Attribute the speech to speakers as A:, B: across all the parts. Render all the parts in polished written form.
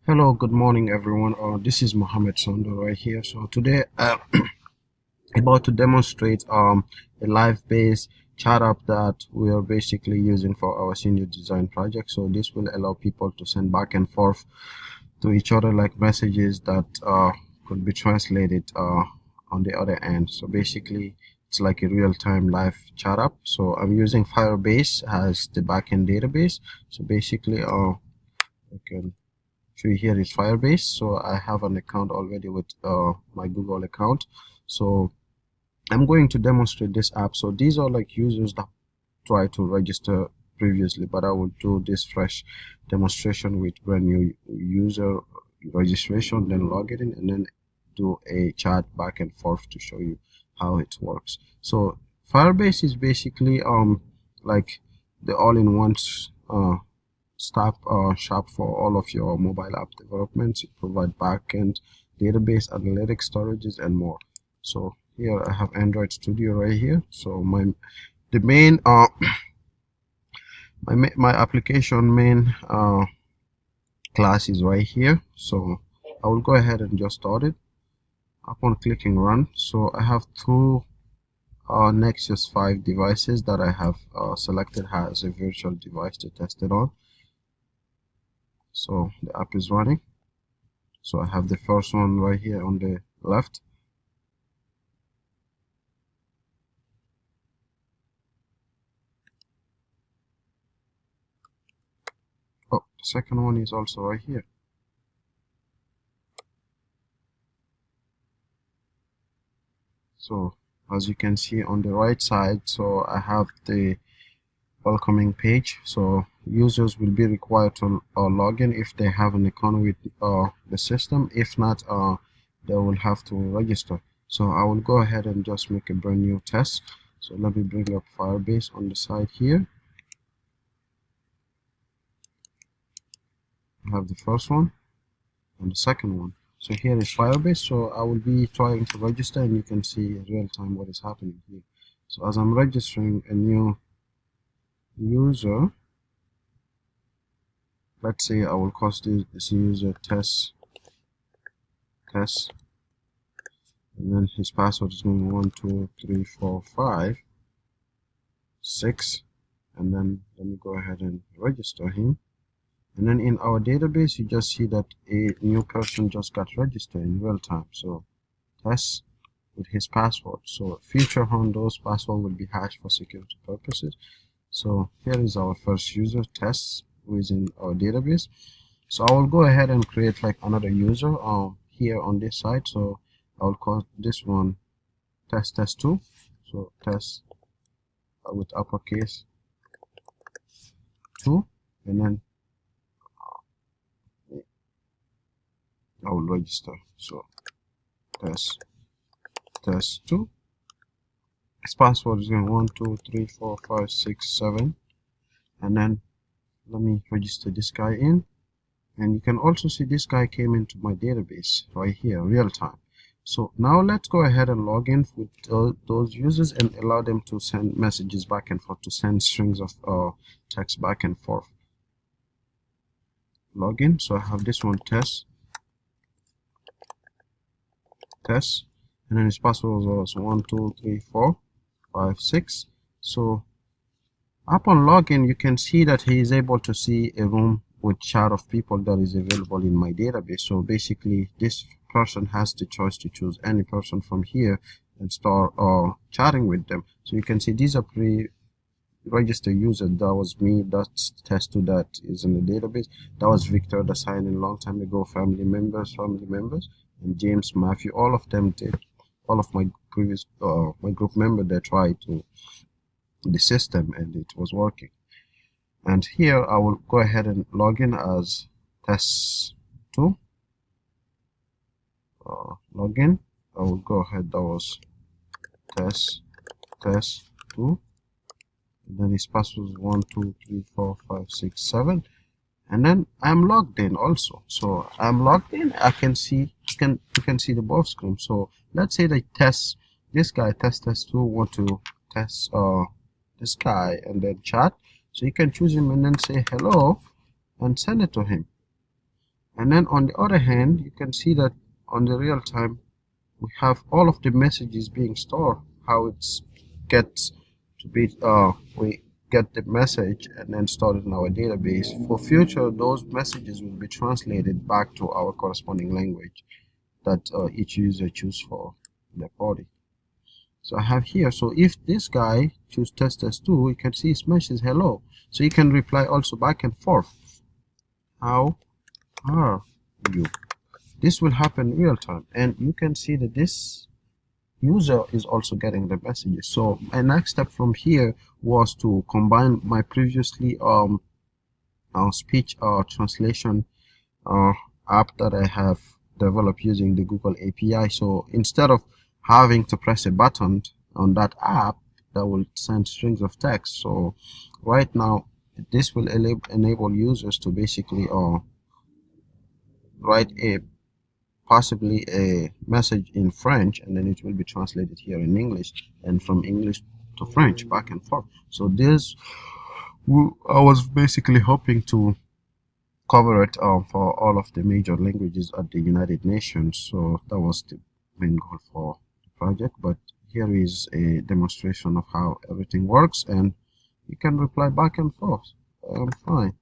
A: Hello, good morning, everyone. This is Mohammed Sondo right here. So today, about to demonstrate a live-based chat app that we are basically using for our senior design project. So this will allow people to send back and forth to each other like messages that could be translated on the other end. So basically, it's like a real-time live chat app. So I'm using Firebase as the backend database. So basically, I can show you here is Firebase. So I have an account already with my Google account. So I'm going to demonstrate this app. So these are like users that try to register previously, but I will do this fresh demonstration with brand new user registration, then log it in, and then do a chat back and forth to show you how it works. So Firebase is basically like the all-in-one stop shop for all of your mobile app developments. It provides backend, database, analytics, storages, and more. So here I have Android Studio right here. So the main my application main class is right here. So I will go ahead and just start it upon clicking run. So I have two Nexus 5 devices that I have selected as a virtual device to test it on. So the app is running. So I have the first one right here on the left. Oh, the second one is also right here. So as you can see on the right side, so I have the welcoming page. So users will be required to log in if they have an account with the system. If not, they will have to register. So I will go ahead and just make a brand new test. So let me bring up Firebase on the side here. I have the first one and the second one. So here is Firebase. So I will be trying to register, and you can see in real time what is happening here. So as I'm registering a new user, let's say I will call this user test, and then his password is going 1 2 3 4 5 6, and then let me go ahead and register him. And then in our database, you just see that a new person just got registered in real time. So test with his password. So future on those password will be hashed for security purposes. So here is our first user test within our database. So I will go ahead and create like another user here on this side. So I will call this one test2. So test with uppercase 2, and then I will register. So test2. His password is going 1 2 3 4 5 6 7, and then let me register this guy in. And you can also see this guy came into my database right here, real time. So now let's go ahead and log in with those users and allow them to send messages back and forth, to send strings of text back and forth. Login. So I have this one test, and then his password was 1 2 3 4 5 6. So upon login, you can see that he is able to see a room with chat of people that is available in my database. So basically, this person has the choice to choose any person from here and start chatting with them. So you can see these are pre-registered users. That was me. That's test2 that is in the database. That was Victor that signed in a long time ago. Family members, and James, Matthew. All of them did. All of my previous my group member, they tried to the system and it was working. And here I will go ahead and log in as test2. Login. I will go ahead. That was test2. And then his password is 1 2 3 4 5 6 7. And then I'm logged in also. So I'm logged in. I can see you can see the both screen. So let's say that this guy test2 want to test this guy and then chat. So you can choose him and then say hello and send it to him. And then on the other hand, you can see that on the real time we have all of the messages being stored, how it gets to be we get the message and then stored in our database. For future, those messages will be translated back to our corresponding language that each user choose for their body. So I have here, so if this guy choose test2, you can see his message hello, so you can reply also back and forth, how are you. This will happen real time, and you can see that this user is also getting the messages. So my next step from here was to combine my previously speech translation app that I have developed using the Google API. So instead of having to press a button on that app that will send strings of text, so right now this will enable users to basically write possibly a message in French, and then it will be translated here in English, and from English to French back and forth. So this I was basically hoping to cover it for all of the major languages at the United Nations. So that was the main goal for the project. But here is a demonstration of how everything works, and you can reply back and forth. Fine.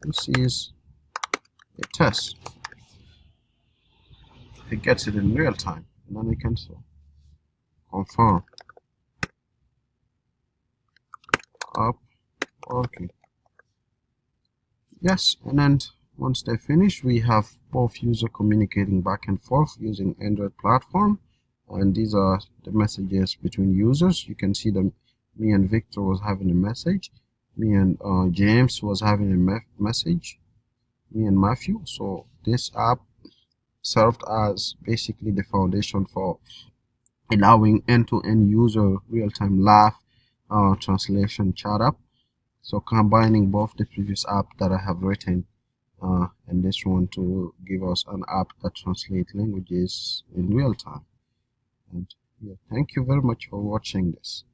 A: This is a test. It gets it in real time, and then we can confirm. Up, working. Yes, and then once they finish, we have both user communicating back and forth using Android platform, and these are the messages between users. You can see them. Me and Victor was having a message. Me and James was having a message. Me and Matthew. So this app served as basically the foundation for allowing end-to-end user real-time live translation chat app. So combining both the previous app that I have written and this one to give us an app that translates languages in real time. And yeah, thank you very much for watching this.